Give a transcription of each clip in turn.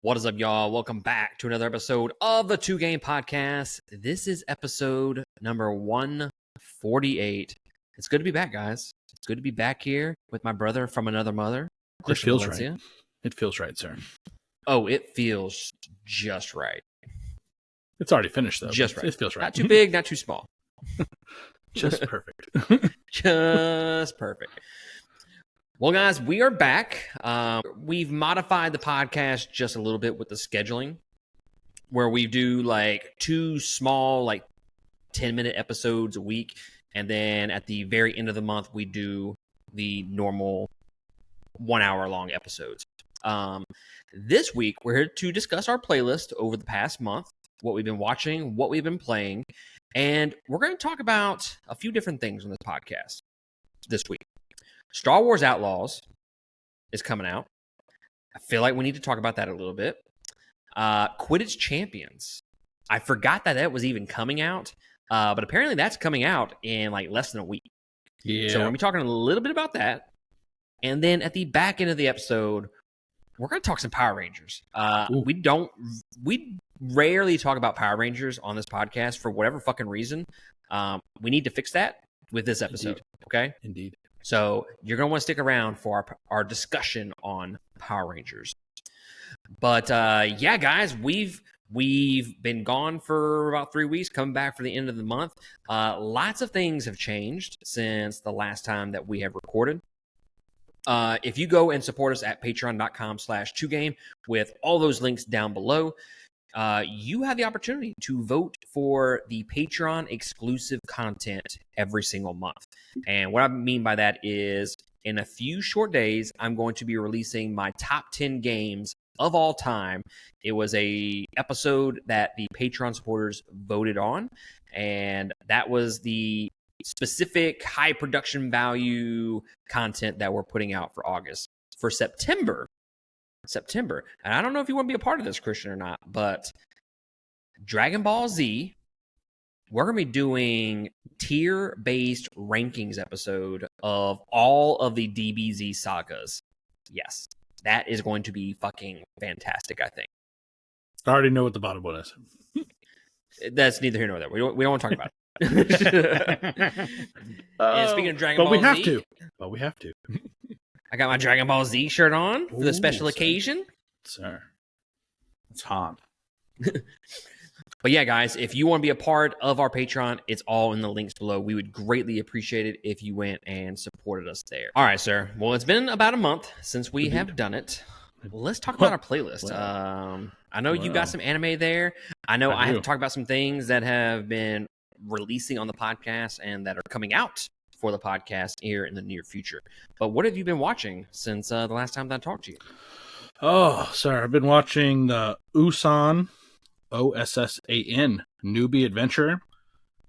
What is up, y'all? Welcome back to another episode of the Two Game Podcast. This is episode number 148. It's good to be back, guys. It's good to be back here with my brother from another mother. It feels right. It feels right, sir. Oh, it feels just right. It's already finished, though. Just right. It feels right. Not too big, not too small. Just perfect. Just perfect. Well, guys, we are back. We've modified the podcast just a little bit with the scheduling, where we do like two small, like 10-minute episodes a week. And then at the very end of the month, we do the normal 1 hour long episodes. This week, we're here to discuss our playlist over the past month, what we've been watching, what we've been playing. And we're going to talk about a few different things on this podcast this week. Star Wars Outlaws is coming out. I feel like we need to talk about that a little bit. Quidditch Champions. I forgot that was even coming out, but apparently that's coming out in like less than a week. Yeah. So we're going to be talking a little bit about that. And then at the back end of the episode, we're going to talk some Power Rangers. We rarely talk about Power Rangers on this podcast for whatever fucking reason. We need to fix that with this episode. Indeed. Okay? Indeed. So you're going to want to stick around for our discussion on Power Rangers. But yeah, guys, we've been gone for about 3 weeks, coming back for the end of the month. Lots of things have changed since the last time that we have recorded. If you go and support us at patreon.com/2game with all those links down below, you have the opportunity to vote for the Patreon exclusive content every single month. And what I mean by that is in a few short days, I'm going to be releasing my top 10 games of all time. It was a episode that the Patreon supporters voted on, and that was the specific high production value content that we're putting out for August. For September, and I don't know if you want to be a part of this, Christian, or not, but Dragon Ball Z, we're going to be doing tier-based rankings episode of all of the DBZ sagas. Yes, that is going to be fucking fantastic, I think. I already know what the bottom one is. That's neither here nor there. We don't want to talk about it. And speaking of Dragon Ball Z... But we have to. I got my Dragon Ball Z shirt on for the special occasion. Sir. It's hot. But yeah, guys, if you want to be a part of our Patreon, it's all in the links below. We would greatly appreciate it if you went and supported us there. All right, sir. Well, it's been about a month since we have done it. Let's talk about our playlist. I know you got some anime there. I know I have to talk about some things that have been releasing on the podcast and that are coming out for the podcast here in the near future. But what have you been watching since the last time that I talked to you? Oh, sorry. I've been watching the Usan, Ossan, Newbie Adventure.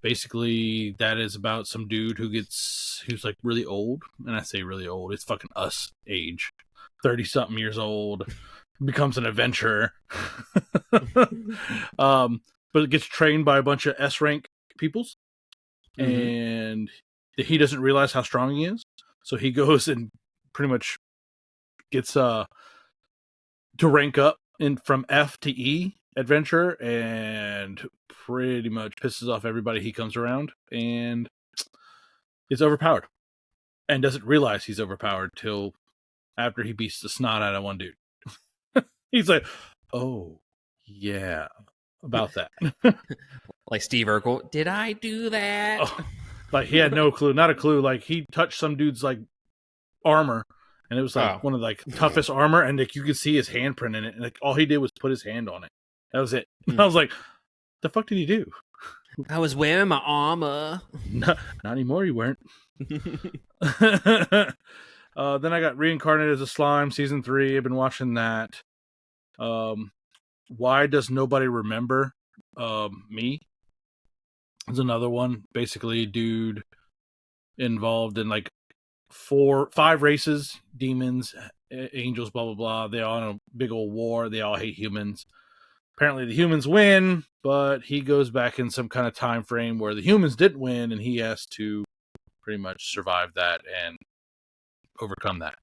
Basically, that is about some dude who's like really old. And I say really old. It's fucking us age. 30-something years old. Becomes an adventurer. But it gets trained by a bunch of S-rank peoples. Mm-hmm. And he doesn't realize how strong he is. So he goes and pretty much gets to rank up from F to E adventure and pretty much pisses off everybody he comes around and is overpowered. And doesn't realize he's overpowered till after he beats the snot out of one dude. He's like, oh, yeah, about that. Like Steve Urkel, did I do that? Oh, like he had no clue, not a clue. Like he touched some dude's like armor, and it was like one of like toughest armor, and like you could see his handprint in it, and like all he did was put his hand on it. That was it. I was like, the fuck did he do? I was wearing my armor. Not anymore, you weren't. Then I got reincarnated as a slime, season 3. I've been watching that. Why does nobody remember me? There's another one. Basically, dude involved in like 5 races, demons, angels, blah blah blah. They all in a big old war. They all hate humans. Apparently, the humans win, but he goes back in some kind of time frame where the humans didn't win, and he has to pretty much survive that and overcome that.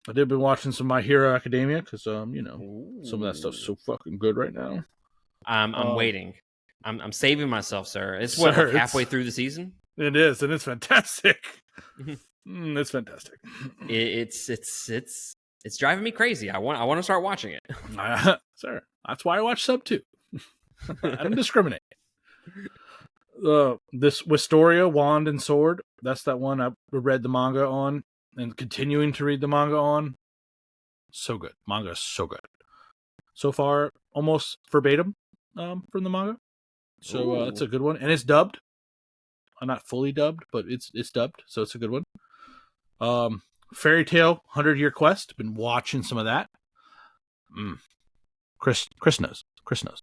I did been watching some My Hero Academia because some of that stuff's Ooh. so fucking good right now. I'm waiting. I'm saving myself, sir. It's Sir, like halfway through the season. It is, and it's fantastic. It's fantastic. It's driving me crazy. I want to start watching it. Sir, that's why I watch sub 2. I don't discriminate. This Wisteria, Wand and Sword, that's that one I read the manga on and continuing to read the manga on. So good. Manga is so good. So far, almost verbatim from the manga. So it's a good one. And it's dubbed. Not fully dubbed, but it's dubbed, so it's a good one. Fairy Tale 100-Year Quest. Been watching some of that. Chris knows. Chris knows.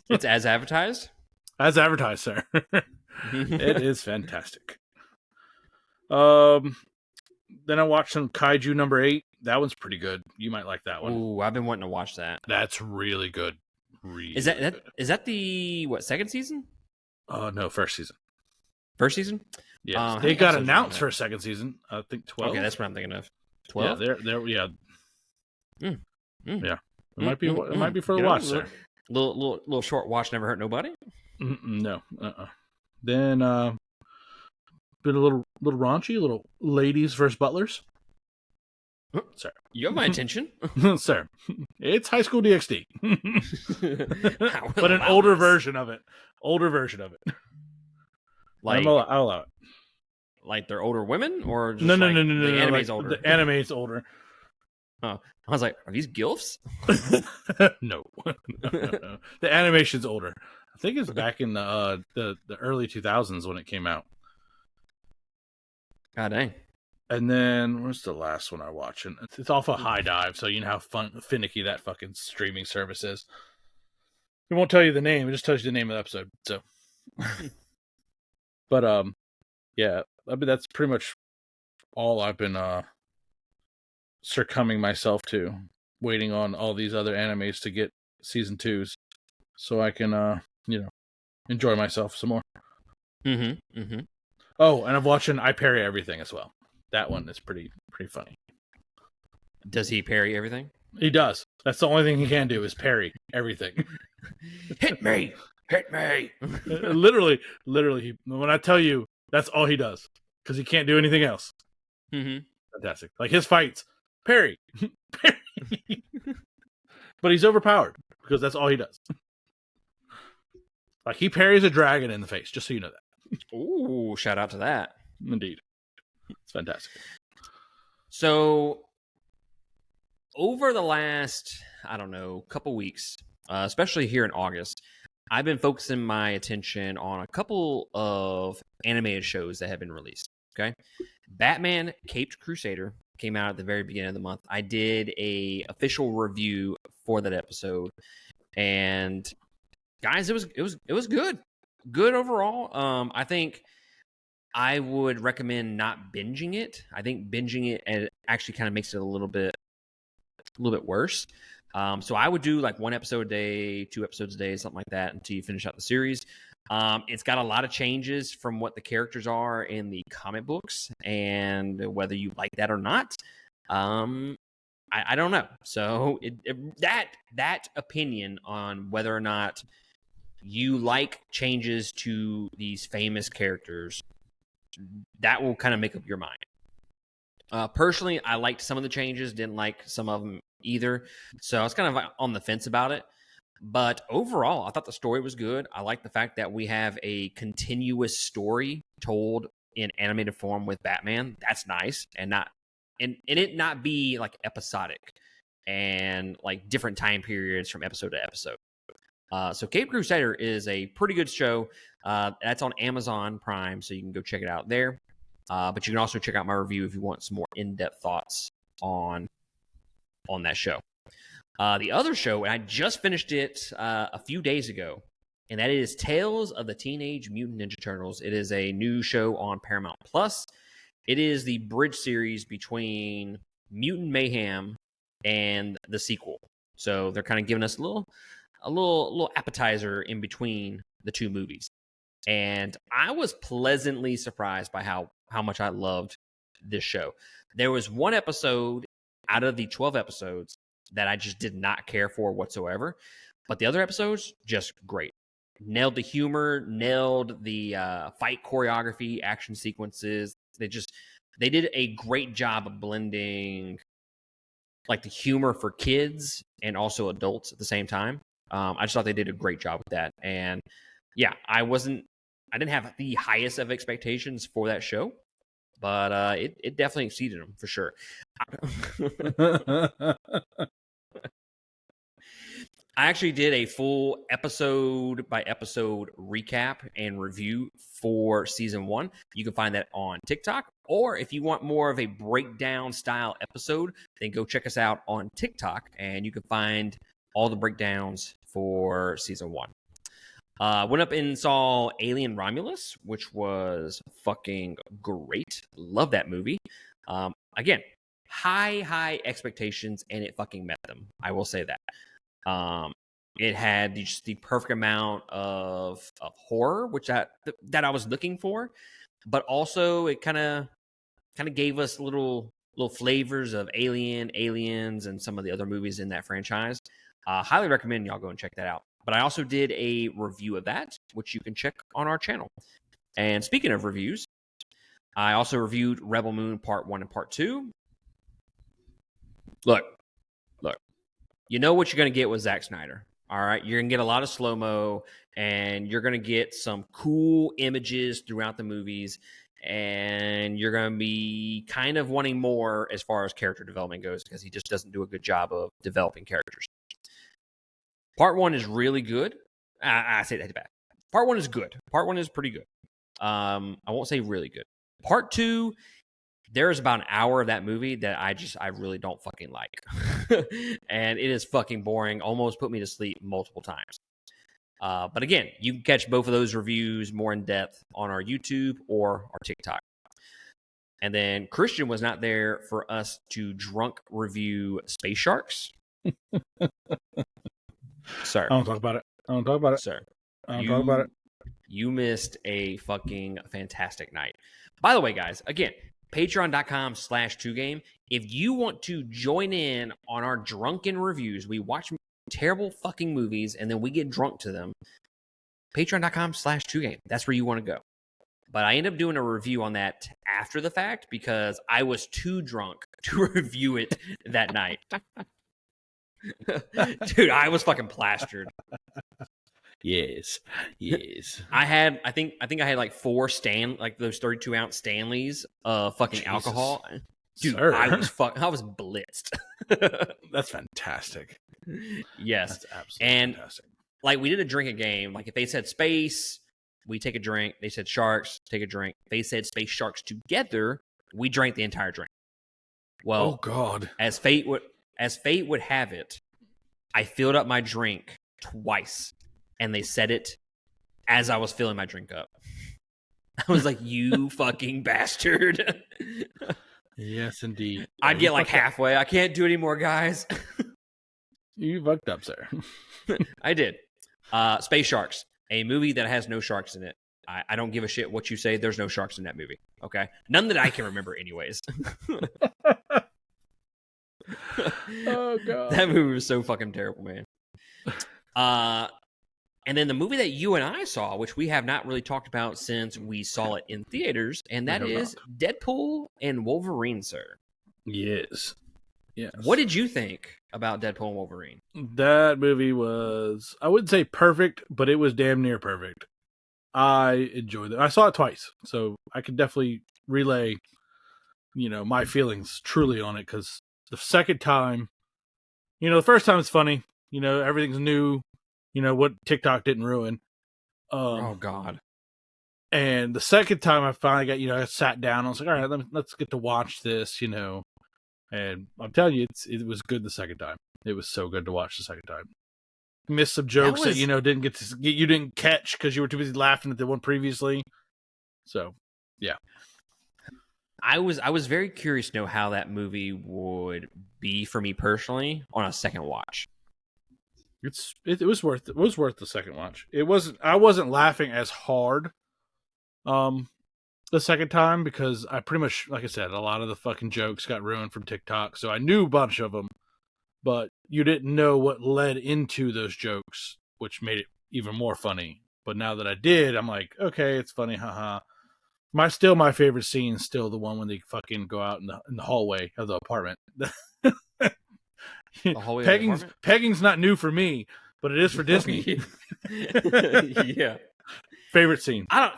It's as advertised? As advertised, sir. It is fantastic. Then I watched some Kaiju number 8. That one's pretty good. You might like that one. Ooh, I've been wanting to watch that. That's really good. Really is that good. Is that the second season? No, first season. First season? Yeah, they got announced for a second season. I think 12. Okay, that's what I'm thinking of. 12. Yeah, they're yeah. Yeah, it might be for a You watch, know, sir. Little short watch never hurt nobody. No. Then been a little raunchy, a little ladies versus butlers. Sir, you have my attention. Sir. It's High School DxD. But an older version of it. Like, I'll allow it. Like they're older women, or just No. The The anime's older. The anime's older. Oh, I was like, are these gilfs? No. The animation's older. I think it's back in the early 2000s when it came out. God dang. And then where's the last one I watched? And it's off a High Dive, so you know how finicky that fucking streaming service is. It won't tell you the name; it just tells you the name of the episode. So, but yeah, I mean that's pretty much all I've been succumbing myself to, waiting on all these other animes to get season 2s, so I can enjoy myself some more. Oh, and I'm watching I Parry Everything as well. That one is pretty funny. Does he parry everything? He does. That's the only thing he can do is parry everything. Hit me! literally, when I tell you, that's all he does because he can't do anything else. Fantastic. Like his fights, parry. But he's overpowered because that's all he does. Like he parries a dragon in the face, just so you know that. Ooh, shout out to that. Indeed. It's fantastic. So, over the last, couple weeks, especially here in August, I've been focusing my attention on a couple of animated shows that have been released. Okay, Batman Caped Crusader came out at the very beginning of the month. I did a official review for that episode, and guys, it was good overall. I think I would recommend not binging it. I think binging it actually kind of makes it a little bit worse. So I would do like 1 episode a day, 2 episodes a day, something like that until you finish out the series. It's got a lot of changes from what the characters are in the comic books, and whether you like that or not, I don't know. So that opinion on whether or not you like changes to these famous characters, that will kind of make up your mind. Personally, I liked some of the changes, didn't like some of them either. So I was kind of on the fence about it. But overall, I thought the story was good. I like the fact that we have a continuous story told in animated form with Batman. That's nice. And it not be like episodic and like different time periods from episode to episode. So Caped Crusader is a pretty good show. That's on Amazon Prime, so you can go check it out there. But you can also check out my review if you want some more in-depth thoughts on that show. The other show, and I just finished it a few days ago, and that is Tales of the Teenage Mutant Ninja Turtles. It is a new show on Paramount Plus. It is the bridge series between Mutant Mayhem and the sequel. So they're kind of giving us a little appetizer in between the two movies. And I was pleasantly surprised by how much I loved this show. There was one episode out of the 12 episodes that I just did not care for whatsoever, but the other episodes, just great. Nailed the humor, nailed the fight choreography, action sequences. They did a great job of blending like the humor for kids and also adults at the same time. I just thought they did a great job with that. And yeah, I didn't have the highest of expectations for that show, but it definitely exceeded them for sure. I actually did a full episode by episode recap and review for season 1. You can find that on TikTok, or if you want more of a breakdown style episode, then go check us out on TikTok and you can find all the breakdowns for season 1. Went up and saw Alien Romulus, which was fucking great. Love that movie. Again, high expectations, and it fucking met them. I will say that. It had just the perfect amount of horror, which that I was looking for, but also it kind of gave us little flavors of Aliens, and some of the other movies in that franchise. Highly recommend y'all go and check that out. But I also did a review of that, which you can check on our channel. And speaking of reviews, I also reviewed Rebel Moon Part 1 and Part 2. Look. You know what you're going to get with Zack Snyder. All right. You're going to get a lot of slow-mo, and you're going to get some cool images throughout the movies, and you're going to be kind of wanting more as far as character development goes, because he just doesn't do a good job of developing characters. Part 1 is really good. I say that bad. Part 1 is good. Part 1 is pretty good. I won't say really good. Part 2, there is about an hour of that movie that I really don't fucking like. And it is fucking boring. Almost put me to sleep multiple times. But again, you can catch both of those reviews more in depth on our YouTube or our TikTok. And then Christian was not there for us to drunk review Space Sharks. Sir. I don't talk about it. Sir. I don't talk about it. You missed a fucking fantastic night. By the way, guys, again, patreon.com/2game. If you want to join in on our drunken reviews, we watch terrible fucking movies and then we get drunk to them. Patreon.com/2game. That's where you want to go. But I ended up doing a review on that after the fact because I was too drunk to review it that night. Dude, I was fucking plastered. Yes. I think I had like 4 those 32-ounce Stanleys of fucking Jesus. alcohol. Dude, Sir. I was blitzed. That's fantastic. Yes. That's absolutely fantastic. Like, we did a drinking game. Like, if they said space, we take a drink. They said sharks, take a drink. They said space sharks together, we drank the entire drink. Well, oh God. As fate would have it, I filled up my drink twice. And they said it as I was filling my drink up. I was like, you fucking bastard. Yes, indeed. I'd get like halfway. I can't do anymore, guys. You fucked up, sir. I did. Space Sharks, a movie that has no sharks in it. I don't give a shit what you say. There's no sharks in that movie. Okay? None that I can remember anyways. Oh, God. That movie was so fucking terrible, man. And then the movie that you and I saw, which we have not really talked about since we saw it in theaters, and that is Deadpool and Wolverine, sir. Yes. What did you think about Deadpool and Wolverine? That movie was, I wouldn't say perfect, but it was damn near perfect. I enjoyed it. I saw it twice, so I could definitely relay, my feelings truly on it, because the second time, the first time it's funny, everything's new. What TikTok didn't ruin. Oh, God. And the second time I finally got, I sat down. I was like, all right, let's get to watch this, And I'm telling you, it was good the second time. It was so good to watch the second time. Missed some jokes that you didn't catch because you were too busy laughing at the one previously. So, yeah. I was very curious to know how that movie would be for me personally on a second watch. It was worth the second watch. I wasn't laughing as hard the second time because I pretty much, like I said, a lot of the fucking jokes got ruined from TikTok, so I knew a bunch of them, but you didn't know what led into those jokes, which made it even more funny. But now that I did, I'm like, okay, it's funny, haha. My favorite scene is still the one when they fucking go out in the hallway of the apartment. The hallway of the apartment? Pegging's not new for me, but it is for Disney. Yeah. Favorite scene. I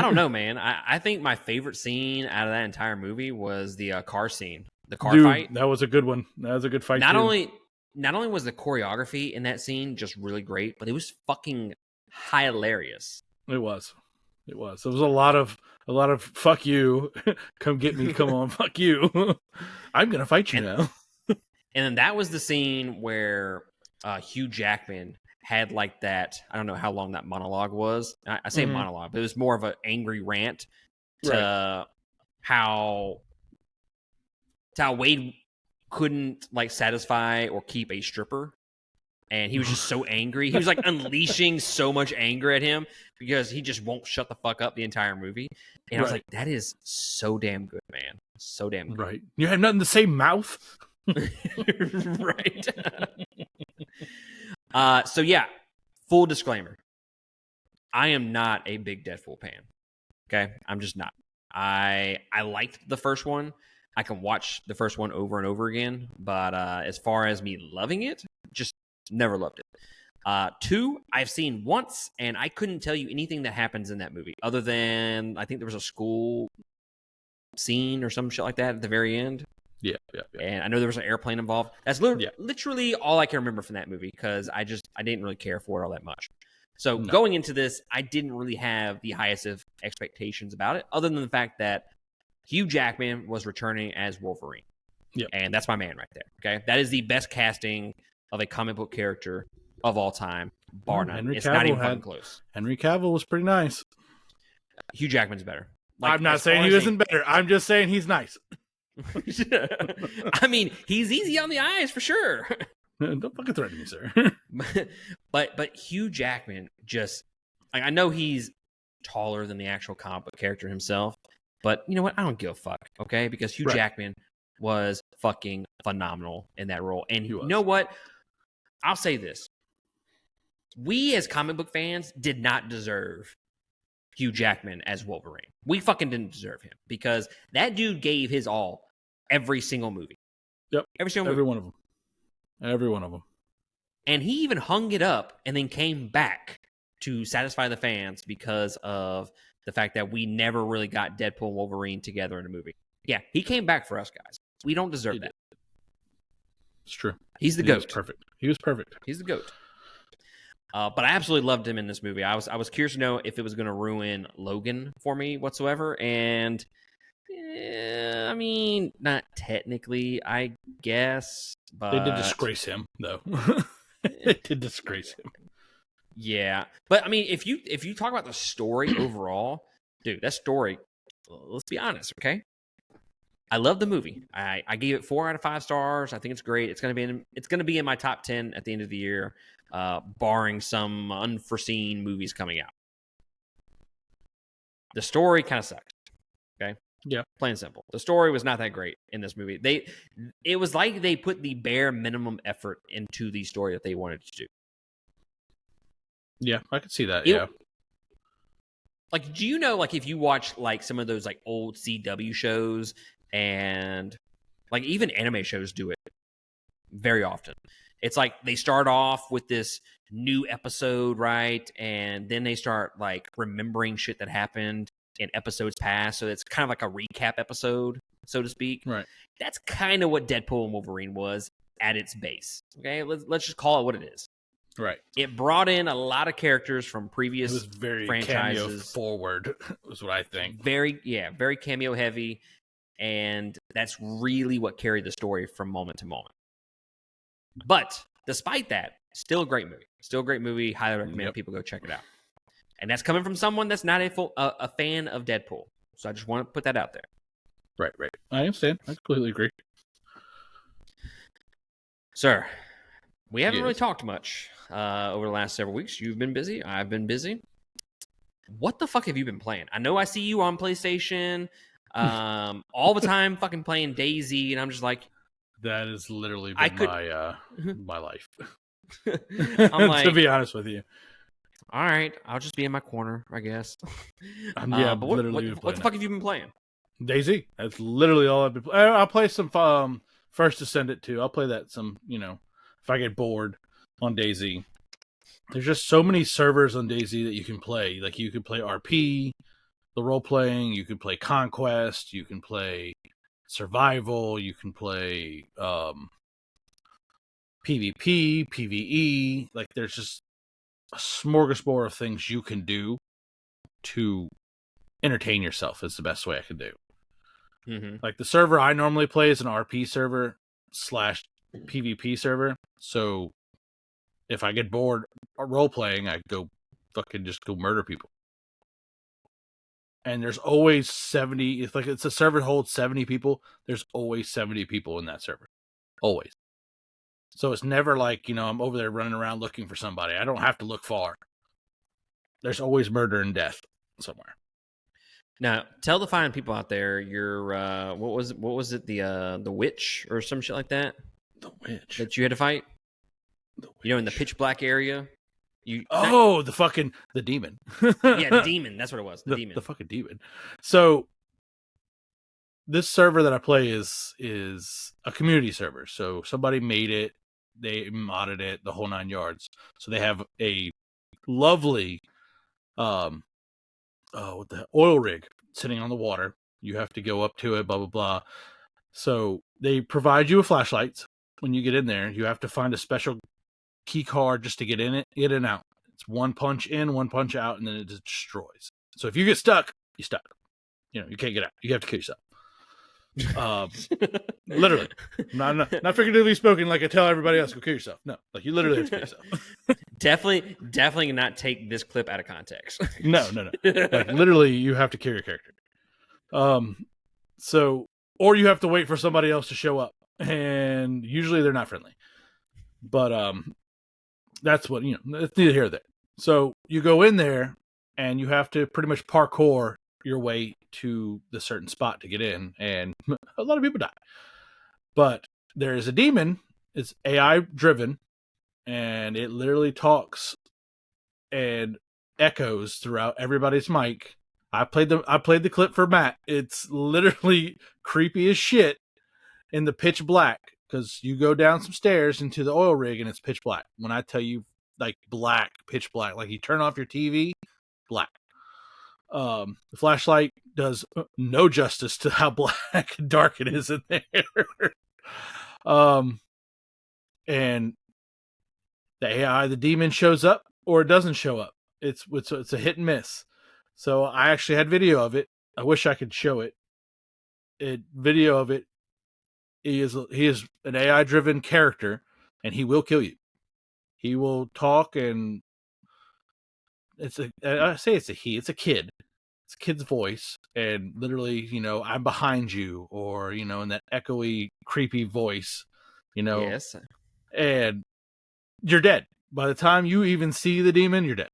don't know, man. I think my favorite scene out of that entire movie was the car scene, the car fight. That was a good one. That was a good fight. Not only was the choreography in that scene just really great, but it was fucking hilarious. It was. There was a lot of fuck you, come get me, come on, fuck you. I'm gonna fight you now. And then that was the scene where Hugh Jackman had like that. I don't know how long that monologue was. I say monologue, but it was more of an angry rant to how Wade couldn't like satisfy or keep a stripper. And he was just so angry. He was like unleashing so much anger at him because he just won't shut the fuck up the entire movie. And I was like, that is so damn good, man. So damn good. Right. You have nothing to say, mouth. Right. So yeah, full disclaimer. I am not a big Deadpool fan. Okay? I'm just not. I liked the first one. I can watch the first one over and over again. But as far as me loving it, just never loved it. 2, I've seen once, and I couldn't tell you anything that happens in that movie other than I think there was a school scene or some shit like that at the very end. Yeah. And I know there was an airplane involved. That's literally all I can remember from that movie because I didn't really care for it all that much. So going into this, I didn't really have the highest of expectations about it, other than the fact that Hugh Jackman was returning as Wolverine. Yeah, and that's my man right there. Okay, that is the best casting of a comic book character of all time, bar none. It's not even fucking close. Henry Cavill was pretty nice. Hugh Jackman's better. Like, I'm not saying he isn't better. I'm just saying he's nice. I mean, he's easy on the eyes for sure. Don't fucking threaten me, sir. but Hugh Jackman just, like, I know he's taller than the actual comic book character himself, but you know what? I don't give a fuck, okay? Because Hugh Jackman was fucking phenomenal in that role. And you know what? I'll say this. We as comic book fans did not deserve Hugh Jackman as Wolverine. We fucking didn't deserve him because that dude gave his all every single movie. Yep. Every one of them. Every one of them. And he even hung it up and then came back to satisfy the fans because of the fact that we never really got Deadpool and Wolverine together in a movie. Yeah, he came back for us, guys. We don't deserve that. It's true. He's the GOAT. He was perfect. He's the GOAT. But I absolutely loved him in this movie. I was curious to know if it was going to ruin Logan for me whatsoever. And, I mean, not technically, I guess. But they did disgrace him, though. They did disgrace him. Yeah. But, I mean, if you talk about the story overall, dude, that story, let's be honest, okay? I love the movie. I gave it 4 out of 5 stars. I think it's great. It's gonna be in my top 10 at the end of the year, barring some unforeseen movies coming out. The story kind of sucked. Okay. Yeah. Plain and simple. The story was not that great in this movie. It was like they put the bare minimum effort into the story that they wanted to do. Yeah, I could see that. Like, do you know, like, if you watch like some of those like old CW shows and like even anime shows do it very often. It's like they start off with this new episode, right? And then they start like remembering shit that happened in episodes past. So it's kind of like a recap episode, so to speak. Right. That's kind of what Deadpool and Wolverine was at its base. Okay, let's just call it what it is. Right. It brought in a lot of characters from previous franchises. Cameo forward, was what I think. Very cameo heavy. And that's really what carried the story from moment to moment. But despite that, still a great movie. Still a great movie. Highly recommend people go check it out. And that's coming from someone that's not a fan of Deadpool. So I just want to put that out there. Right. I understand. I completely agree. Sir, we haven't really talked much over the last several weeks. You've been busy. I've been busy. what the fuck have you been playing? I know I see you on PlayStation all the time fucking playing DayZ, and I'm just like, that has literally been my life. I'm like, to be honest with you. All right, I'll just be in my corner, I guess. Yeah, but what the fuck have you been playing? DayZ. That's literally all I've been playing. I'll play some First Ascendant too. I'll play that some, if I get bored on DayZ. There's just so many servers on DayZ that you can play. Like, you can play RP, the role-playing, you can play Conquest, you can play Survival, you can play PvP, PvE. Like, there's just a smorgasbord of things you can do to entertain yourself is the best way I can do. Mm-hmm. Like, the server I normally play is an RP server / PvP server. So if I get bored role playing, I go fucking just go murder people. And there's always 70. It's a server holds 70 people. There's always 70 people in that server. Always. So it's never like, I'm over there running around looking for somebody. I don't have to look far. There's always murder and death somewhere. Now, tell the fine people out there, your what was it, the witch or some shit like that? The witch that you had to fight. In the pitch black area. The demon. Yeah, the demon. That's what it was. The demon. The fucking demon. So this server that I play is a community server. So somebody made it, they modded it, the whole 9 yards. So they have a lovely oil rig sitting on the water. You have to go up to it, blah blah blah. So they provide you with flashlights when you get in there. You have to find a special key card just to get in and out. It's one punch in, one punch out, and then it just destroys. So if you get stuck, you're stuck. You can't get out. You have to kill yourself. Literally, not figuratively spoken. Like I tell everybody else, go kill yourself. No, like you literally have to kill yourself. definitely not take this clip out of context. No. Like literally, you have to kill your character. So, or you have to wait for somebody else to show up, and usually they're not friendly. But that's what it's neither here nor there. So you go in there, and you have to pretty much parkour your way to the certain spot to get in, and a lot of people die. But there is a demon. It's AI driven, and it literally talks and echoes throughout everybody's mic. I played the clip for Matt. It's literally creepy as shit in the pitch black, because you go down some stairs into the oil rig and it's pitch black. When I tell you, like, black, pitch black, like you turn off your TV, black. The flashlight does no justice to how black and dark it is in there. And the AI, the demon, shows up or it doesn't show up. It's a hit and miss. So I actually had video of it. I wish I could show it. Video of it. He is an AI driven character, and he will kill you. He will talk, and it's a kid. It's a kid's voice, and literally, I'm behind you, or in that echoey, creepy voice, Yes. And you're dead. By the time you even see the demon, you're dead.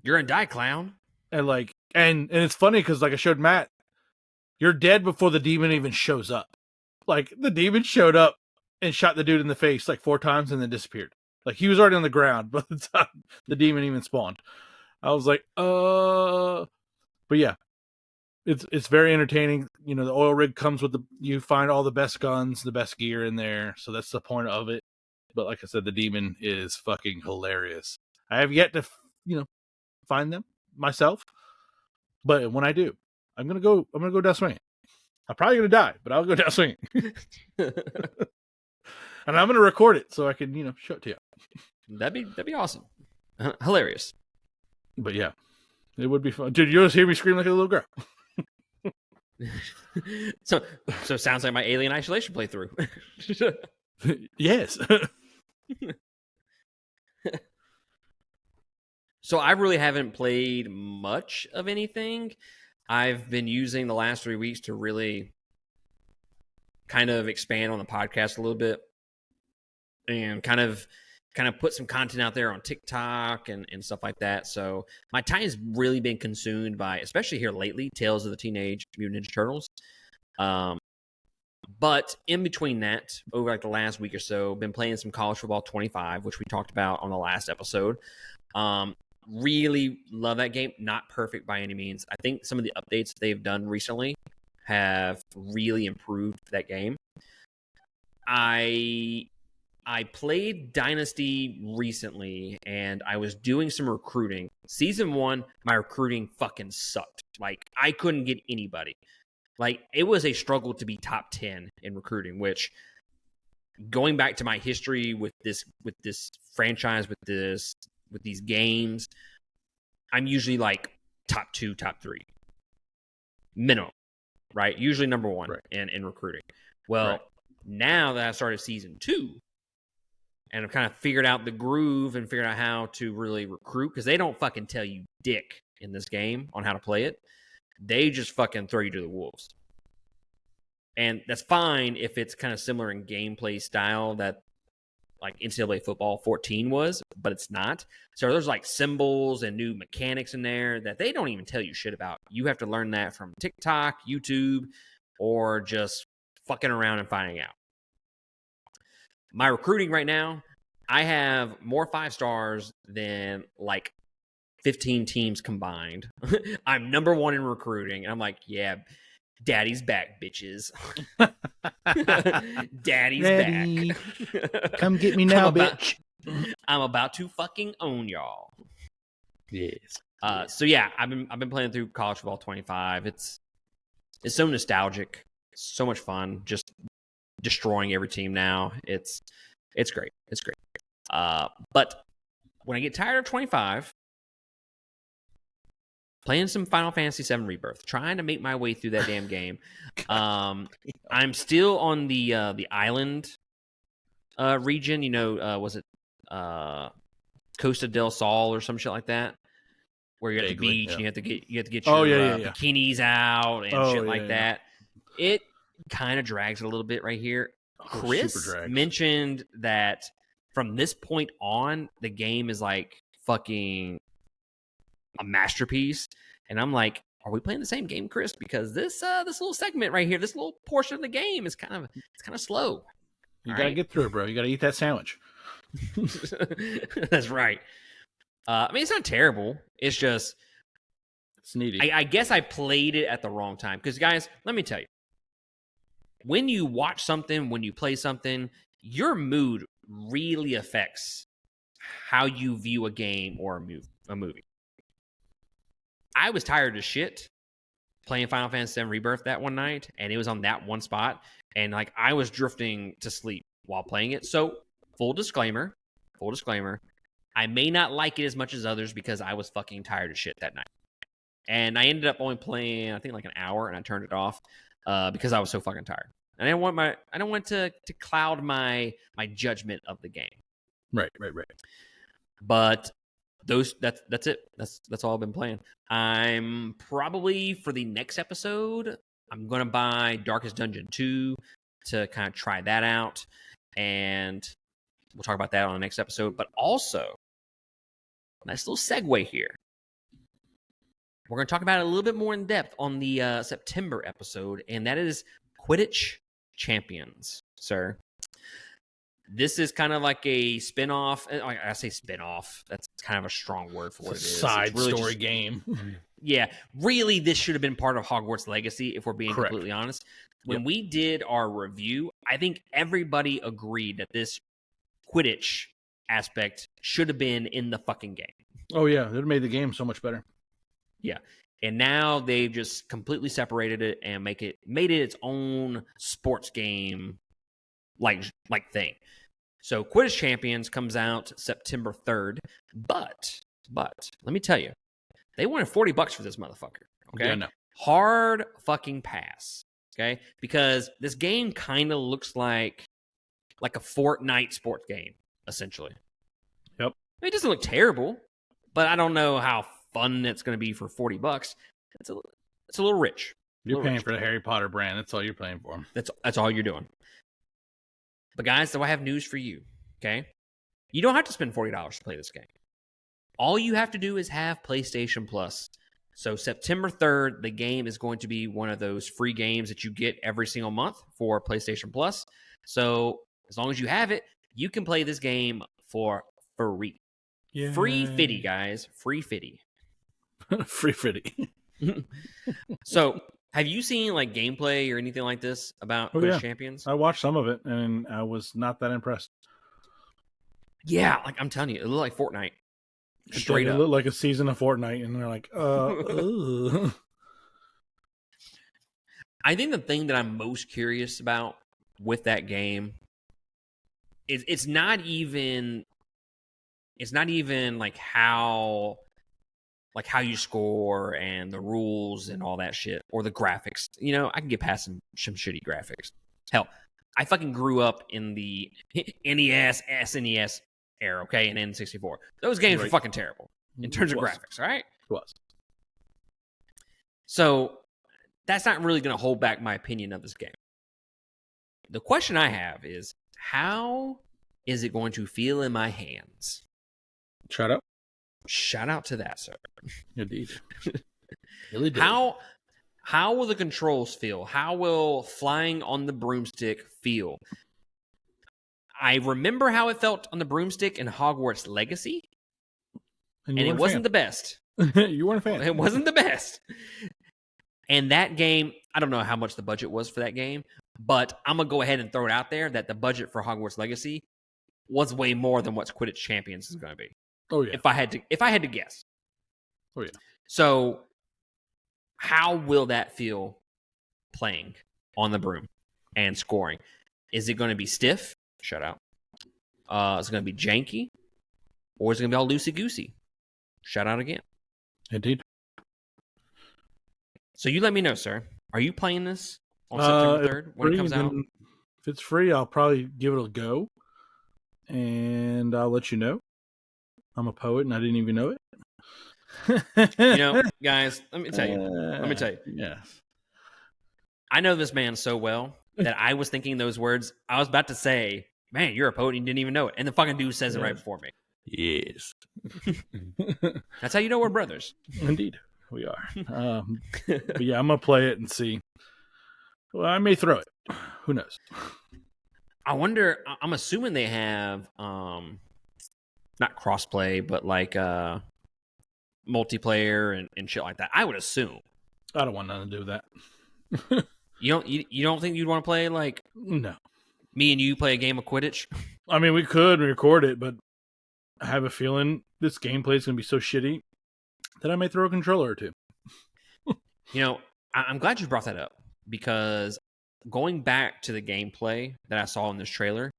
You're a die, clown. And and it's funny because, like I showed Matt, you're dead before the demon even shows up. Like, the demon showed up and shot the dude in the face like 4 times and then disappeared. Like, he was already on the ground by the time the demon even spawned. I was like, but yeah, it's very entertaining. The oil rig comes with you find all the best guns, the best gear in there. So that's the point of it. But like I said, the demon is fucking hilarious. I have yet to, find them myself. But when I do, I'm going to go down swinging. I'm probably going to die, but I'll go down swinging. And I'm going to record it so I can, show it to you. That'd be awesome. Hilarious. But yeah, it would be fun. Dude, you'll just hear me scream like a little girl. So sounds like my Alien Isolation playthrough. Yes. So I really haven't played much of anything. I've been using the last 3 weeks to really kind of expand on the podcast a little bit and kind of kind of put some content out there on TikTok and stuff like that. So my time has really been consumed by, especially here lately, Tales of the Teenage Mutant Ninja Turtles. But in between that, over like the last week or so, been playing some College Football 25, which we talked about on the last episode. Really love that game. Not perfect by any means. I think some of the updates they've done recently have really improved that game. I played Dynasty recently, and I was doing some recruiting. Season 1, my recruiting fucking sucked. Like, I couldn't get anybody. Like, it was a struggle to be top 10 in recruiting, which, going back to my history with this franchise, with these games, I'm usually like top 2, top 3. Minimum, right? Usually number 1 in recruiting. Well, now that I started season 2, and I've kind of figured out the groove and figured out how to really recruit, because they don't fucking tell you dick in this game on how to play it. They just fucking throw you to the wolves. And that's fine if it's kind of similar in gameplay style that like NCAA football 14 was, but it's not. So there's like symbols and new mechanics in there that they don't even tell you shit about. You have to learn that from TikTok, YouTube, or just fucking around and finding out. My recruiting right now, I have more 5 stars than like 15 teams combined. I'm number 1 in recruiting. And I'm like, yeah, daddy's back, bitches. Daddy's Daddy, back. come get me now, bitch. I'm about to fucking own y'all. Yes. So yeah, I've been playing through College Football 25. It's so nostalgic. So much fun. Just destroying every team now. It's great. It's great. But when I get tired of 25, playing some Final Fantasy VII Rebirth, trying to make my way through that damn game. I'm still on the island region. You know, was it Costa del Sol or some shit like that, where you're at the beach and you have to get your bikinis out and shit like that. It kind of drags it a little bit right here. Chris mentioned that from this point on, the game is like fucking a masterpiece, and I'm like, are we playing the same game, Chris? Because this little segment right here, this little portion of the game is kind of slow. You gotta get through it, bro. You gotta eat that sandwich. That's right. I mean, it's not terrible. It's just it's needy. I guess I played it at the wrong time. Because guys, let me tell you, when you watch something, when you play something, your mood really affects how you view a game or a movie. I was tired as shit playing Final Fantasy VII Rebirth that one night, and it was on that one spot, and like I was drifting to sleep while playing it. So, full disclaimer, I may not like it as much as others because I was fucking tired as shit that night. And I ended up only playing, I think, like an hour, and I turned it off because I was so fucking tired. And I don't want to cloud my judgment of the game. Right. But that's it. That's all I've been playing. I'm probably, for the next episode, I'm gonna buy Darkest Dungeon 2 to kind of try that out, and we'll talk about that on the next episode. But also, nice little segue here. We're gonna talk about it a little bit more in depth on the September episode, and that is Quidditch Champions, sir. This is kind of like a spin-off. I say spin-off. That's kind of a strong word for what it is. Side really story game. Yeah. Really, this should have been part of Hogwarts Legacy, if we're being completely honest. When we did our review, I think everybody agreed that this Quidditch aspect should have been in the fucking game. Oh, yeah. It would have made the game so much better. Yeah. And now they've just completely separated it and made it its own sports game like thing. So Quidditch Champions comes out September 3rd, but let me tell you, they wanted $40 for this motherfucker. Okay, yeah, no. Hard fucking pass. Okay, because this game kind of looks like a Fortnite sports game, essentially. Yep. I mean, it doesn't look terrible, but I don't know how fun it's going to be for $40. It's a little rich. You're paying for the Harry Potter brand. That's all you're paying for. That's all you're doing. But guys, so I have news for you, okay? You don't have to spend $40 to play this game. All you have to do is have PlayStation Plus. So September 3rd, the game is going to be one of those free games that you get every single month for PlayStation Plus. So as long as you have it, you can play this game for free. Yay. Free fitty, guys. Free fitty. Free fitty. So have you seen like gameplay or anything like this about Quidditch Champions? I watched some of it and I was not that impressed. Yeah, like I'm telling you, it looked like Fortnite. Straight up. It looked like a season of Fortnite, and they're like, I think the thing that I'm most curious about with that game is it's not even like how you score and the rules and all that shit or the graphics. You know, I can get past some shitty graphics. Hell, I fucking grew up in the NES, SNES era, okay, and N64. Those games were fucking terrible in terms of graphics, all right? It was. So that's not really going to hold back my opinion of this game. The question I have is, how is it going to feel in my hands? Shout out. Shout out to that, sir. Indeed. Really did. How will the controls feel? How will flying on the broomstick feel? I remember how it felt on the broomstick in Hogwarts Legacy, and it wasn't the best. You weren't a fan. It wasn't the best. And that game, I don't know how much the budget was for that game, but I'm going to go ahead and throw it out there that the budget for Hogwarts Legacy was way more than what Quidditch Champions is going to be. Oh, yeah. If I had to guess. Oh, yeah. So how will that feel playing on the broom and scoring? Is it going to be stiff? Shut out. Is it going to be janky? Or is it going to be all loosey-goosey? Shout out again. Indeed. So you let me know, sir. Are you playing this on September 3rd when it comes out? If it's free, I'll probably give it a go. And I'll let you know. I'm a poet and I didn't even know it. You know, guys, let me tell you. Yeah. I know this man so well that I was thinking those words. I was about to say, man, you're a poet and you didn't even know it. And the fucking dude says it right before me. Yes. That's how you know we're brothers. Indeed, we are. But yeah, I'm going to play it and see. Well, I may throw it. Who knows? I wonder, I'm assuming they have, not crossplay, but like multiplayer and shit like that. I would assume. I don't want nothing to do with that. You don't think you'd want to play like no, me and you play a game of Quidditch? I mean, we could record it, but I have a feeling this gameplay is going to be so shitty that I may throw a controller or two. You know, I'm glad you brought that up because going back to the gameplay that I saw in this trailer,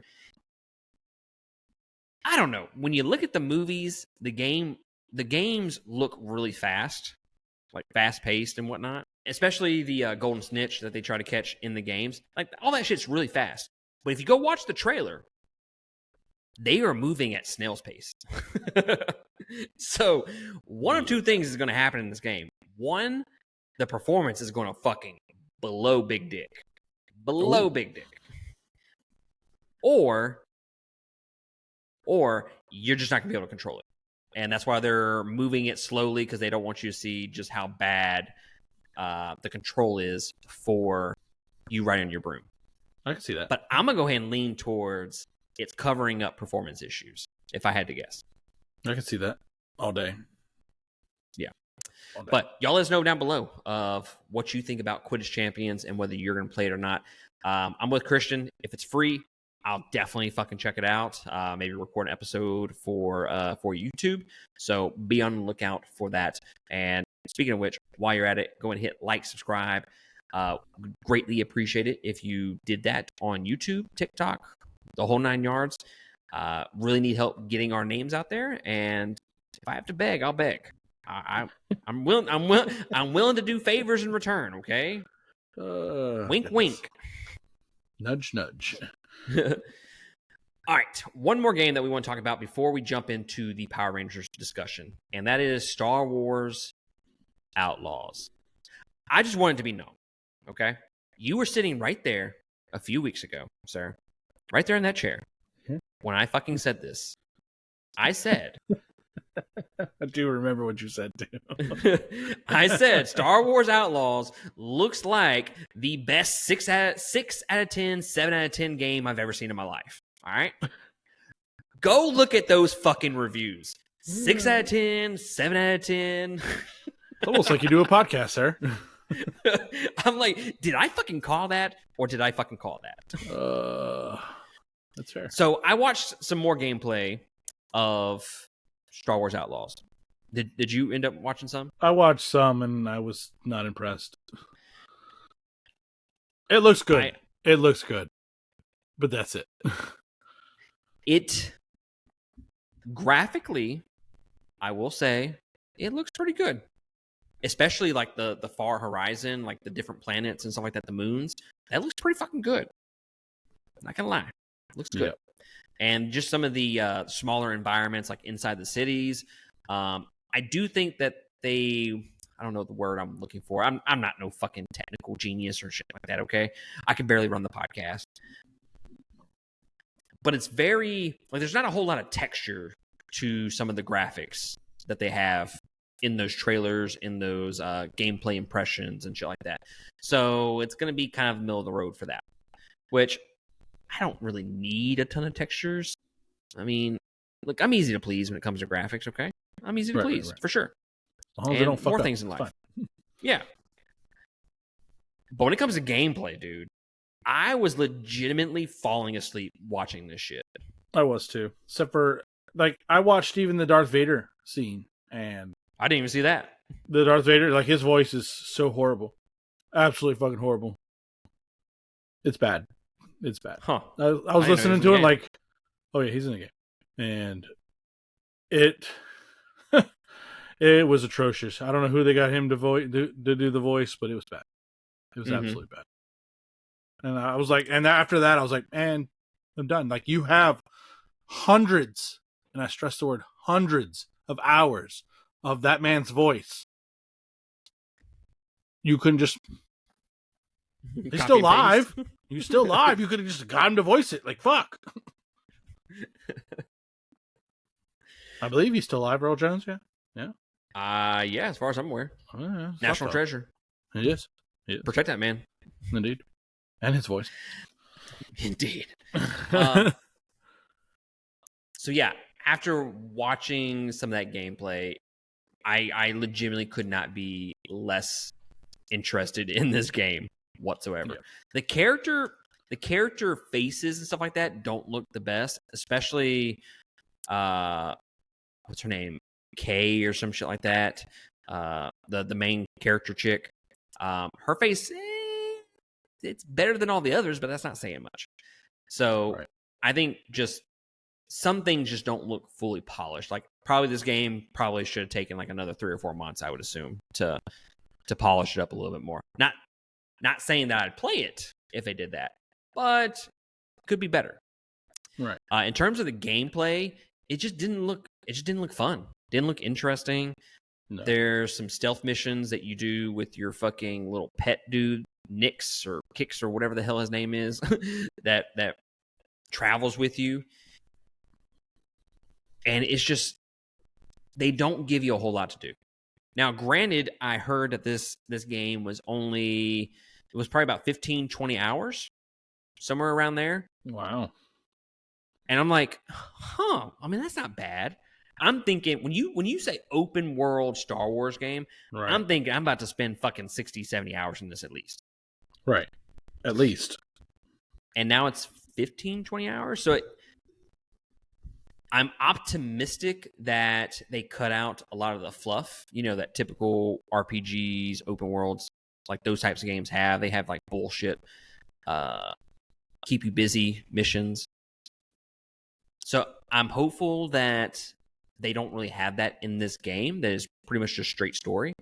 I don't know. When you look at the movies, the games look really fast, like fast paced and whatnot. Especially the golden snitch that they try to catch in the games. Like, all that shit's really fast. But if you go watch the trailer, they are moving at snail's pace. So, one of two things is going to happen in this game. One, the performance is going to fucking below Big Dick. Below Big Dick. Or you're just not going to be able to control it. And that's why they're moving it slowly, because they don't want you to see just how bad the control is for you riding on your broom. I can see that. But I'm going to go ahead and lean towards it's covering up performance issues, if I had to guess. I can see that all day. Yeah. All day. But y'all let us know down below of what you think about Quidditch Champions and whether you're going to play it or not. I'm with Christian. If it's free, I'll definitely fucking check it out. Maybe record an episode for YouTube. So be on the lookout for that. And speaking of which, while you're at it, go and hit like, subscribe. Greatly appreciate it if you did that on YouTube, TikTok, the whole 9 yards. Really need help getting our names out there. And if I have to beg, I'll beg. I'm willing to do favors in return. Okay. Wink, wink. Nudge, nudge. All right, one more game that we want to talk about before we jump into the Power Rangers discussion, and that is Star Wars Outlaws. I just wanted to be known, okay? You were sitting right there a few weeks ago, sir, right there in that chair, when I fucking said this. I said, I do remember what you said too. I said Star Wars Outlaws looks like the best 6 out of 10, 7 out of 10 game I've ever seen in my life. All right? Go look at those fucking reviews. 6 out of 10, 7 out of 10. It's almost like you do a podcast, sir. I'm like, did I fucking call that or did I fucking call that? That's fair. So I watched some more gameplay of Star Wars Outlaws. Did you end up watching some? I watched some and I was not impressed. It looks good. It looks good. But that's it. It graphically, I will say, it looks pretty good. Especially like the far horizon, like the different planets and stuff like that, the moons. That looks pretty fucking good. Not gonna lie. Looks good. Yep. And just some of the smaller environments like inside the cities. I do think that I don't know the word I'm looking for. I'm not no fucking technical genius or shit like that, okay? I can barely run the podcast. But it's very, like, there's not a whole lot of texture to some of the graphics that they have in those trailers, in those gameplay impressions and shit like that. So it's going to be kind of middle of the road for that, which I don't really need a ton of textures. I mean, look, I'm easy to please when it comes to graphics, okay? I'm easy to please, for sure. As long as they don't fuck more up, things in life. Yeah. But when it comes to gameplay, dude, I was legitimately falling asleep watching this shit. I was too. Except for, like, I watched even the Darth Vader scene, and I didn't even see that. The Darth Vader, like, his voice is so horrible. Absolutely fucking horrible. It's bad. It's bad. Huh. I was listening to it like, oh yeah, he's in the game. And it was atrocious. I don't know who they got him to do the voice, but it was bad. It was absolutely bad. And I was like, and after that, I was like, man, I'm done. Like, you have hundreds, and I stress the word hundreds of hours of that man's voice. You couldn't just... He's still live. He's still live. You could have just got him to voice it. Like, fuck. I believe he's still alive, Earl Jones, yeah? Yeah. Yeah, as far as I'm aware. Yeah, National treasure. It is. Protect that man. Indeed. And his voice. Indeed. So yeah, after watching some of that gameplay, I legitimately could not be less interested in this game whatsoever. Yeah. The character faces and stuff like that don't look the best, especially what's her name? Kay or some shit like that. The main character chick. Her face, it's better than all the others, but that's not saying much. So I think just some things just don't look fully polished. Like, probably this game probably should have taken like another 3 or 4 months, I would assume, to polish it up a little bit more. Not saying that I'd play it if they did that, but could be better. Right. In terms of the gameplay, it just didn't look fun. Didn't look interesting. No. There's some stealth missions that you do with your fucking little pet dude, Nix or Kix or whatever the hell his name is, that travels with you. And it's just, they don't give you a whole lot to do. Now, granted, I heard that this game was probably about 15, 20 hours, somewhere around there. Wow. And I'm like, I mean, that's not bad. I'm thinking, when you say open world Star Wars game, I'm thinking I'm about to spend fucking 60, 70 hours in this at least. Right. At least. And now it's 15, 20 hours. So I'm optimistic that they cut out a lot of the fluff, that typical RPGs, open worlds, like those types of games have. They have like bullshit, keep you busy missions. So I'm hopeful that they don't really have that in this game. That is pretty much just straight story.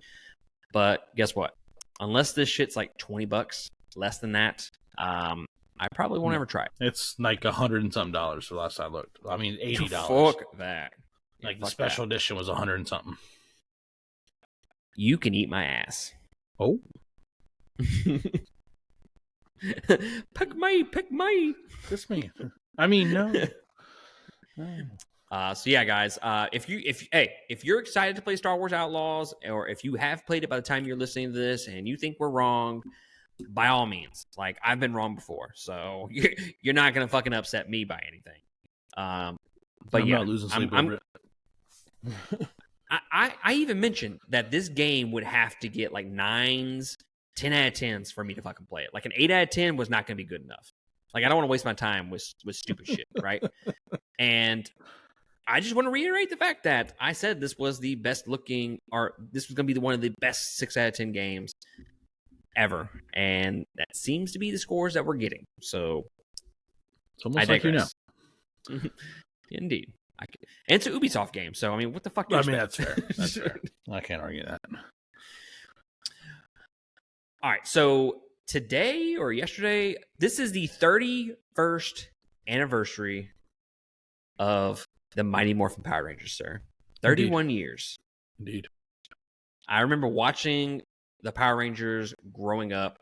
But guess what? Unless this shit's like $20, less than that, I probably won't ever try it. It's like $100 and something the last I looked. I mean, $80. Fuck that. Like the special edition was $100 and something. You can eat my ass. Oh. Pick me. Kiss me. I mean, no. So yeah, guys, if you're excited to play Star Wars Outlaws, or if you have played it by the time you're listening to this and you think we're wrong, by all means, like I've been wrong before, so you're not gonna fucking upset me by anything. But I'm yeah, not losing sleep over it. I even mentioned that this game would have to get like 9s, 10 out of 10s for me to fucking play it. Like an 8 out of 10 was not gonna be good enough. Like I don't want to waste my time with stupid shit, right? And I just want to reiterate the fact that I said this was the best looking, or this was going to be one of the best 6 out of 10 games ever. And that seems to be the scores that we're getting. So It's almost like you know. Indeed. And it's an Ubisoft game. So, I mean, what the fuck do you I expect? mean, that's fair. That's fair. I can't argue that. All right. So today or yesterday, this is the 31st anniversary of the Mighty Morphin Power Rangers, sir. 31 years. Indeed. I remember watching the Power Rangers growing up.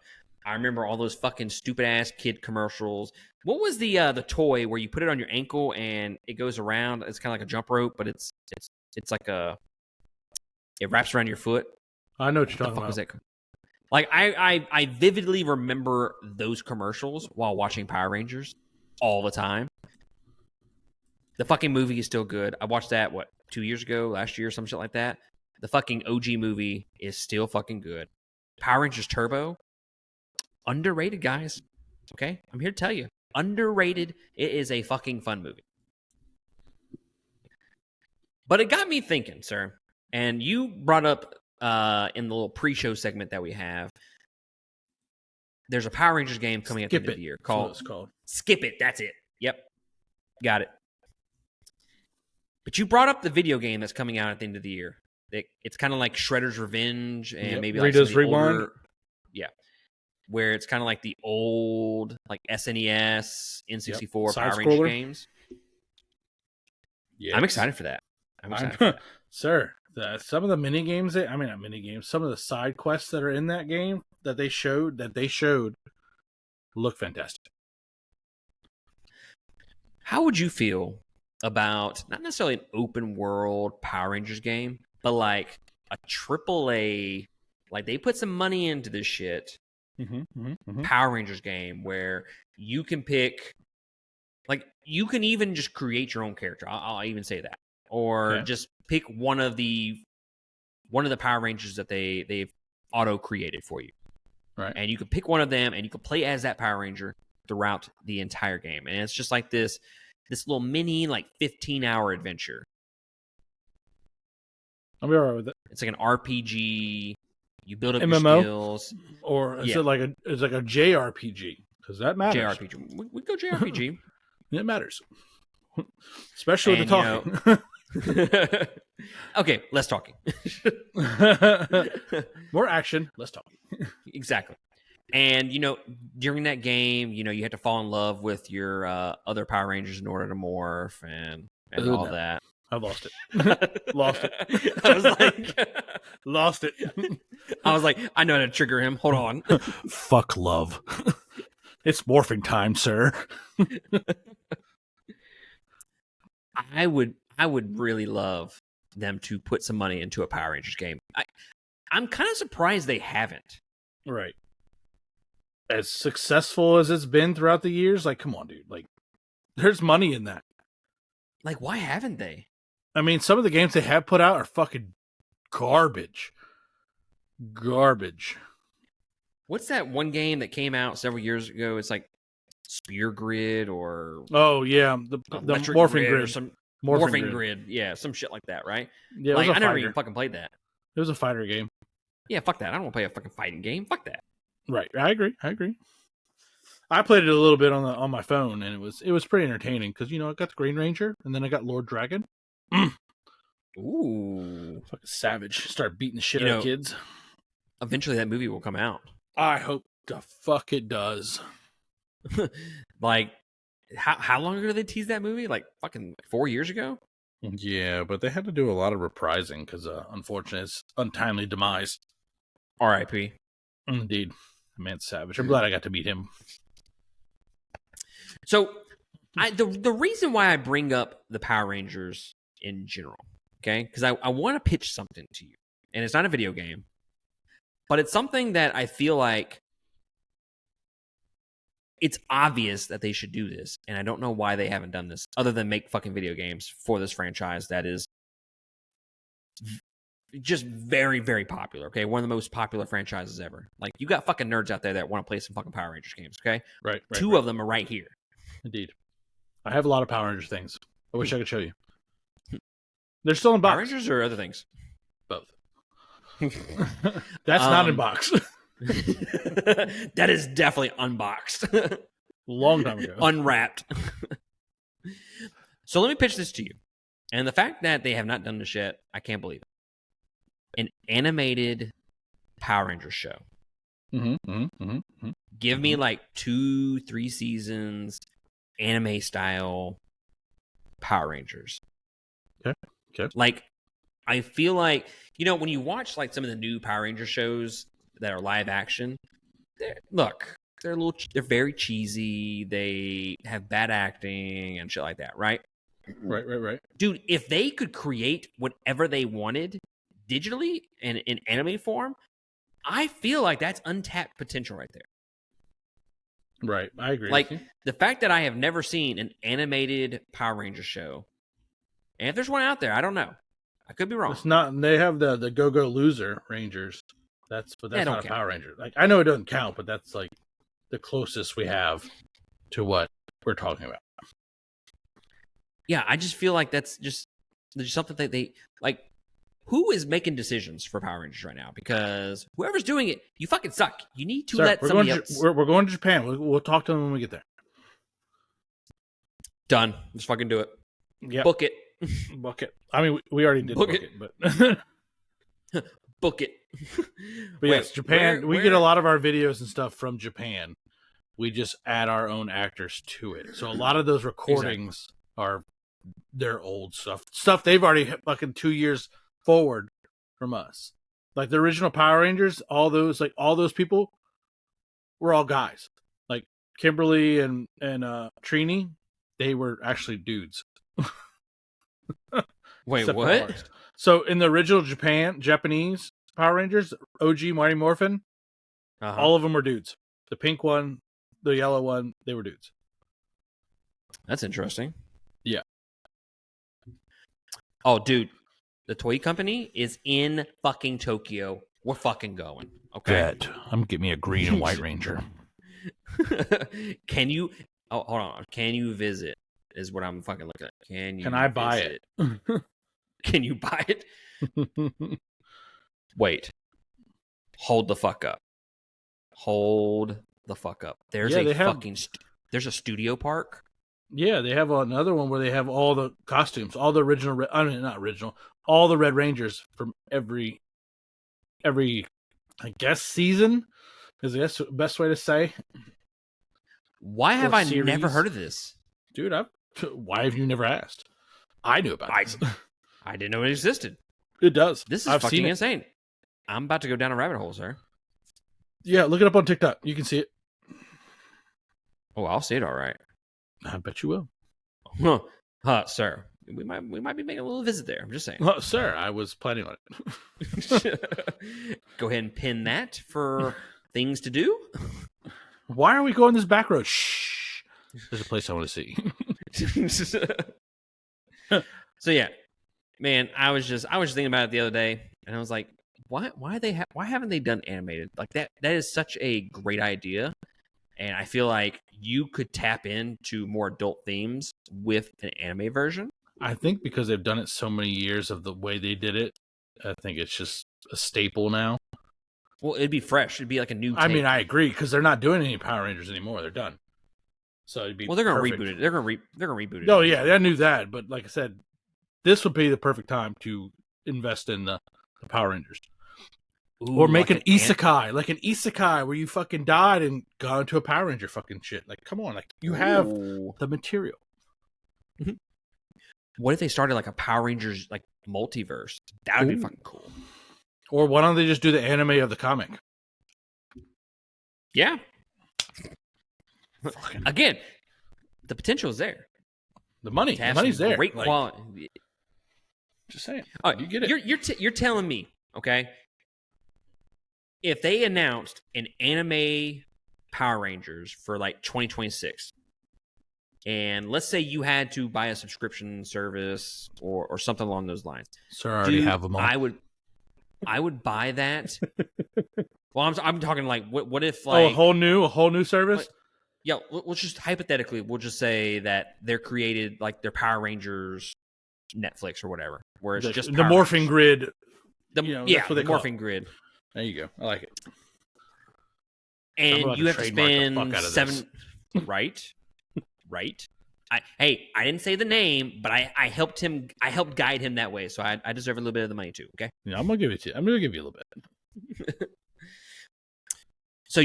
I remember all those fucking stupid ass kid commercials. What was the toy where you put it on your ankle and it goes around? It's kind of like a jump rope, but it's like it wraps around your foot. I know what you're talking What the fuck about. was that? Like I vividly remember those commercials while watching Power Rangers all the time. The fucking movie is still good. I watched that, 2 years ago, last year, some shit like that. The fucking OG movie is still fucking good. Power Rangers Turbo, underrated, guys. Okay? I'm here to tell you. Underrated. It is a fucking fun movie. But it got me thinking, sir. And you brought up in the little pre-show segment that we have, there's a Power Rangers game coming at the end of the year called Skip It. That's it. Yep. Got it. But you brought up the video game that's coming out at the end of the year. It's kind of like Shredder's Revenge and maybe like Rita's Rewind. Older, yeah, where it's kind of like the old like SNES, N64 Power Ranger games. Yeah, I'm excited for that. Sir, some of the mini games some of the side quests that are in that game that they showed look fantastic. How would you feel about not necessarily an open world Power Rangers game, but like a AAA, like they put some money into this shit, Power Rangers game where you can pick, like you can even just create your own character. I'll even say that, or just pick one of the Power Rangers that they've auto created for you, right? And you can pick one of them and you can play as that Power Ranger throughout the entire game, and it's just like this little mini, like 15-hour adventure. I'll be all right with it. It's like an RPG. You build up MMO? your skills, or is it like a JRPG? Because that matters. JRPG. We go JRPG. It matters, especially with the talking. Okay, less talking. More action, less talking. Exactly. And, during that game, you had to fall in love with your other Power Rangers in order to morph and all that. I've lost it. Lost it. I was like... Lost it. I was like, I know how to trigger him. Hold on. Fuck love. It's morphing time, sir. I would really love them to put some money into a Power Rangers game. I'm kind of surprised they haven't. Right. As successful as it's been throughout the years, like, come on, dude. Like, there's money in that. Like, why haven't they? I mean, some of the games they have put out are fucking garbage. Garbage. What's that one game that came out several years ago? It's like Spear Grid or... Oh, yeah. The Morphin Grid. Or some Morphin Grid. Yeah, some shit like that, right? Yeah, like, I never even fucking played that. It was a fighter game. Yeah, fuck that. I don't want to play a fucking fighting game. Fuck that. Right. I agree. I played it a little bit on my phone, and it was pretty entertaining because I got the Green Ranger, and then I got Lord Dragon. Ooh, fucking savage! Start beating the shit out of kids. Eventually, that movie will come out. I hope the fuck it does. Like, how long ago did they tease that movie? Like fucking 4 years ago. Yeah, but they had to do a lot of reprising because, unfortunately, it's untimely demise. R.I.P. Indeed. The man's savage. I'm glad I got to meet him. So, The reason why I bring up the Power Rangers in general, okay, because I want to pitch something to you, and it's not a video game, but it's something that I feel like it's obvious that they should do this, and I don't know why they haven't done this other than make fucking video games for this franchise that is just very, very popular, okay? One of the most popular franchises ever. Like, you got fucking nerds out there that want to play some fucking Power Rangers games, okay? Right. Two of them are right here. Indeed. I have a lot of Power Rangers things. I wish I could show you. They're still in box. Power Rangers or other things? Both. That's not in box. That is definitely unboxed. Long time ago. Unwrapped. So let me pitch this to you. And the fact that they have not done this yet, I can't believe it. An animated Power Rangers show. Give me like 2-3 seasons, anime style Power Rangers. Okay. Like, I feel like, you know, when you watch like some of the new Power Ranger shows that are live action, they're very cheesy. They have bad acting and shit like that, right? Right. Dude, if they could create whatever they wanted digitally and in anime form, I feel like that's untapped potential right there. Right, I agree. Like, the fact that I have never seen an animated Power Ranger show, and if there's one out there, I don't know. I could be wrong. It's not. They have the Go-Go Loser Rangers. That's not a Power Ranger. Like, I know it doesn't count, but that's like the closest we have to what we're talking about. Yeah, I just feel like there's something that they like. Who is making decisions for Power Rangers right now? Because whoever's doing it, you fucking suck. You need to let somebody else. We're going to Japan. We'll talk to them when we get there. Done. Let's fucking do it. Yeah. Book it. Book it. I mean, we already did book it, but book it. But yes, Japan. We get a lot of our videos and stuff from Japan. We just add our own actors to it. So a lot of those recordings are their old stuff they've already hit fucking 2 years forward from us. Like the original Power Rangers, all those people were all guys. Like Kimberly and Trini, they were actually dudes. Wait, what? So in the original Japanese Power Rangers, OG Mighty Morphin, all of them were dudes. The pink one, the yellow one, they were dudes. That's interesting. Yeah. Oh, dude. The toy company is in fucking Tokyo. We're fucking going. Okay. I'm getting me a green and white Ranger. Can you? Oh, hold on. Can you visit? Is what I'm fucking looking at. Can I buy it? Can you buy it? Wait. Hold the fuck up. Hold the fuck up. There's there's a studio park. Yeah, they have another one where they have all the costumes, all the original. I mean, not original. All the Red Rangers from every, I guess, season is the best way to say. Why have I never heard of this, dude? Why have you never asked? I knew about this. I didn't know it existed. It does. This is fucking insane. I'm about to go down a rabbit hole, sir. Yeah, look it up on TikTok. You can see it. Oh, I'll see it. All right. I bet you will. Sir. We might be making a little visit there. I'm just saying. Sir, I was planning on it. Go ahead and pin that for things to do. Why are we going this back road? Shh. There's a place I want to see. So yeah, man, I was just thinking about it the other day, and I was like, why haven't they done animated like that? That is such a great idea, and I feel like you could tap into more adult themes with an anime version. I think because they've done it so many years of the way they did it, I think it's just a staple now. Well, it'd be fresh. It'd be like a new take. I mean, I agree, because they're not doing any Power Rangers anymore. They're done. So it'd be they're going to perfect. reboot it. They're going to reboot it. Oh, yeah, I knew that. But like I said, this would be the perfect time to invest in the Power Rangers. Ooh, or make like an isekai, like an isekai where you fucking died and got into a Power Ranger fucking shit. Like, come on, like you have the material. What if they started like a Power Rangers like multiverse? That would be fucking cool. Or why don't they just do the anime of the comic? Yeah. Again, the potential is there. The money's there. Great quality. Just saying. Oh, you get it. You're telling me, okay? If they announced an anime Power Rangers for like 2026, and let's say you had to buy a subscription service or something along those lines. Sir, I already have them all. I would buy that. Well, I'm talking like what if like a whole new service? Like, yeah, let's just hypothetically, we'll just say that they're created like their Power Rangers Netflix or whatever, where it's just the Morphin grid. The Morphin grid. There you go. I like it. And you have to spend right. I didn't say the name, but I helped him. I helped guide him that way, so I deserve a little bit of the money too. Okay. Yeah, I'm gonna give it to you. I'm gonna give you a little bit. So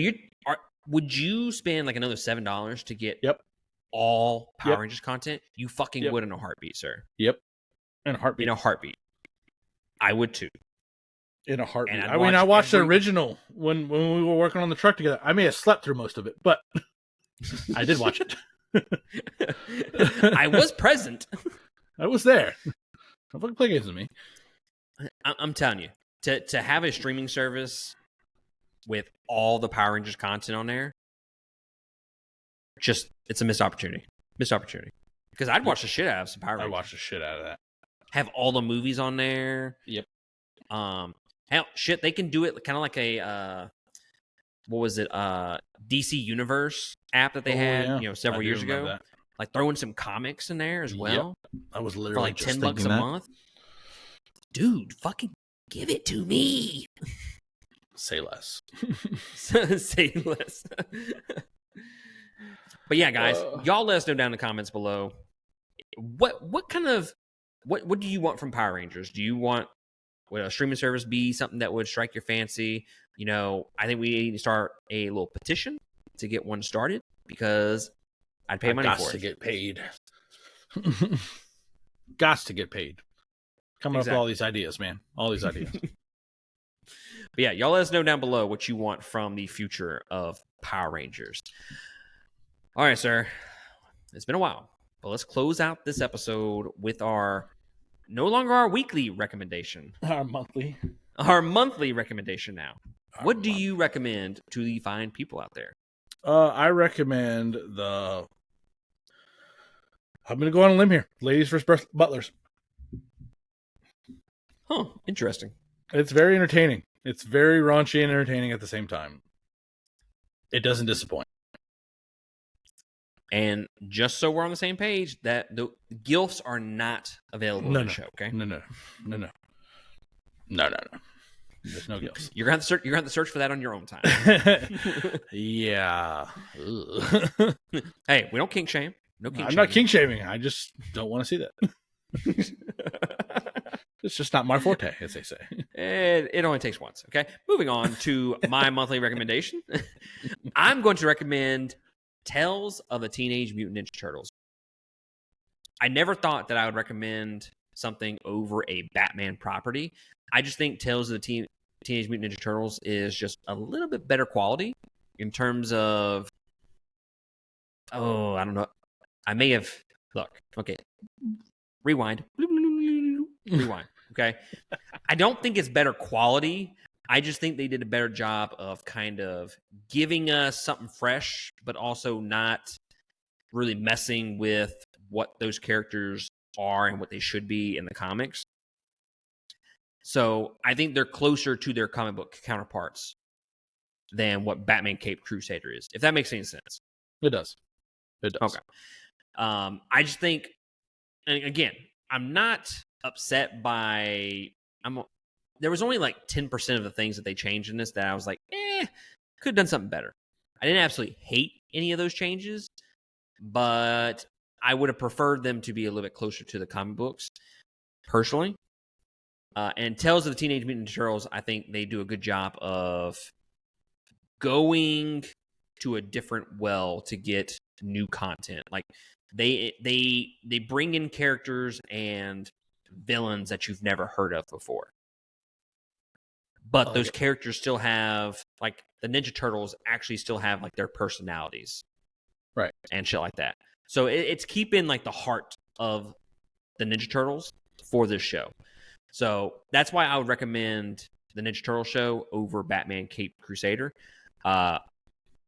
would you spend like another $7 to get all Power Rangers content? You fucking would in a heartbeat, sir. Yep. In a heartbeat. I would too. In a heartbeat. I watched the original when we were working on the truck together. I may have slept through most of it, but I did watch it. I was present. I was there. Don't fucking play games with me. I'm telling you, to have a streaming service with all the Power Rangers content on there, it's a missed opportunity. Because I'd watch the shit out of some Power Rangers. I'd watch the shit out of that. Have all the movies on there. Yep. Hell, shit, they can do it kind of like a what was it? DC Universe app that they had, several years ago. That. Like throwing some comics in there as well. Yep. I was literally for like just $10 a month. Dude, fucking give it to me. Say less. Say less. But yeah, guys, y'all let us know down in the comments below. What do you want from Power Rangers? Do you want would a streaming service be something that would strike your fancy? I think we need to start a little petition to get one started because I'd pay money for it. To get paid. Gots to get paid. Coming up with all these ideas, man. All these ideas. But yeah, y'all let us know down below what you want from the future of Power Rangers. All right, sir. It's been a while, but let's close out this episode with no longer our weekly recommendation. Our monthly recommendation now. What do you recommend to the fine people out there? I recommend I'm going to go on a limb here. Ladies vs. Butlers. Huh. Interesting. It's very entertaining. It's very raunchy and entertaining at the same time. It doesn't disappoint. And just so we're on the same page, that the gilfs are not available on the show, okay? No. There's no gilfs. You're gonna have to search for that on your own time. Yeah. Hey, we don't kink shame. No kink. I'm not kink shaming. I just don't want to see that. It's just not my forte, as they say. It only takes once. Okay. Moving on to my monthly recommendation. I'm going to recommend Tales of the Teenage Mutant Ninja Turtles. I never thought that I would recommend something over a Batman property. I just think Tales of the Teenage Mutant Ninja Turtles is just a little bit better quality in terms of... I don't know. I may have... Look. Okay. Rewind. Okay. I don't think it's better quality. I just think they did a better job of kind of giving us something fresh, but also not really messing with what those characters are and what they should be in the comics. So I think they're closer to their comic book counterparts than what Batman Cape Crusader is, if that makes any sense. It does. Okay. I just think, and again, I'm not upset by... There was only like 10% of the things that they changed in this that I was like, could have done something better. I didn't absolutely hate any of those changes, but I would have preferred them to be a little bit closer to the comic books, personally. And Tales of the Teenage Mutant Ninja Turtles, I think they do a good job of going to a different well to get new content. Like they bring in characters and villains that you've never heard of before. But those characters still have, like, the Ninja Turtles actually still have, like, their personalities. Right. And shit like that. So it's keeping, like, the heart of the Ninja Turtles for this show. So that's why I would recommend the Ninja Turtle show over Batman Cape Crusader. But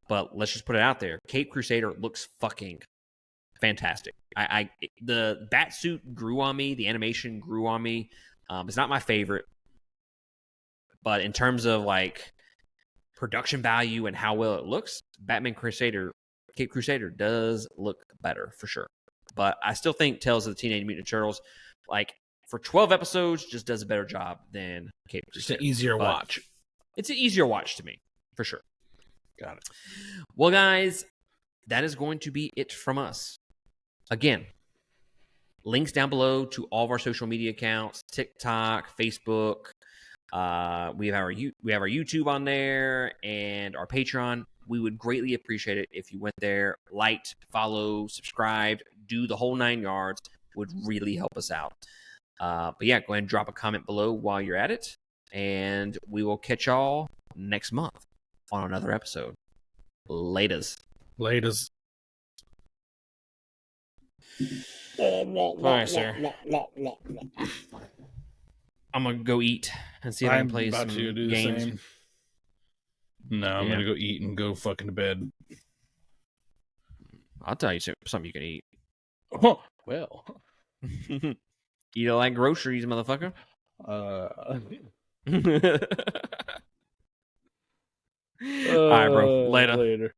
let's just put it out there. Cape Crusader looks fucking fantastic. The bat suit grew on me. The animation grew on me. It's not my favorite, but in terms of like production value and how well it looks, Cape Crusader does look better for sure. But I still think Tales of the Teenage Mutant Ninja Turtles, like for 12 episodes, just does a better job than Cape Crusader. It's an easier watch. It's an easier watch to me, for sure. Got it. Well, guys, that is going to be it from us. Again, links down below to all of our social media accounts, TikTok, Facebook. We have our YouTube on there and our Patreon. We would greatly appreciate it if you went there, liked, followed, subscribed, do the whole 9 yards. Would really help us out. But yeah, go ahead and drop a comment below while you're at it, and we will catch y'all next month on another episode. Laters. All right, sir. I'm gonna go eat and see if I can play some games. No, I'm gonna go eat and go fucking to bed. I'll tell you something you can eat. Oh, well. Eat like groceries, motherfucker. All right, bro. Later.